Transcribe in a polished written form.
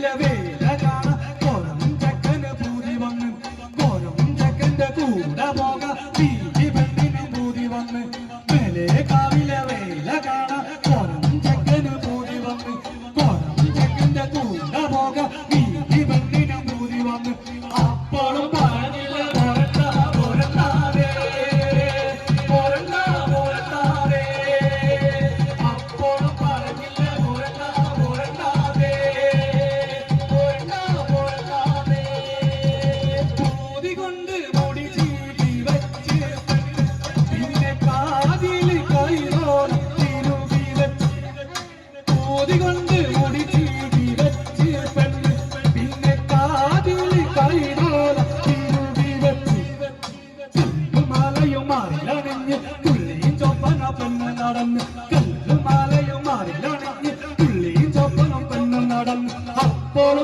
കാവിലെ വേല കാണ കോരം ചക്കന് പൂതി വന്ന് കോരം ചക്കന്റെ കൂടെ പോക വീതി പെണ്ണിന് പൂതി വന്ന് മേലെ കാവിലെ വേല കാണ കോരം ചക്കന് പൂതി വന്ന് കോരം ചക്കന്റെ കൂടെ പോക വീതി പെണ്ണിന് പൂതി വന്ന് അപ്പോഴും പറഞ്ഞില്ല പോരട്ടാതെ അപ്പോഴും പറഞ്ഞില്ല പോരട്ടാതെ പൂതി കൊണ്ട് മുടി ചീട്ടി വെച്ച് പിന്നെ കാതിൽ കൈറോളം തിരുകി വെച്ച് പൂതി കൊണ്ട് മുടി ചീട്ടി വെച്ച് പെണ്ണ് പിന്നെ കാതിൽ കൈറോളം തിരുകി വെച്ച് കല്ലുമാലയും മാറിലണിഞ്ഞ് പുള്ളിയും ചൊപ്പന പെണ്ണ് നടന്ന് കല്ലുമാലയും മാറിലണിഞ്ഞ് പുള്ളിയും ചൊപ്പനം പെണ്ണ് നടന്ന് അപ്പോൾ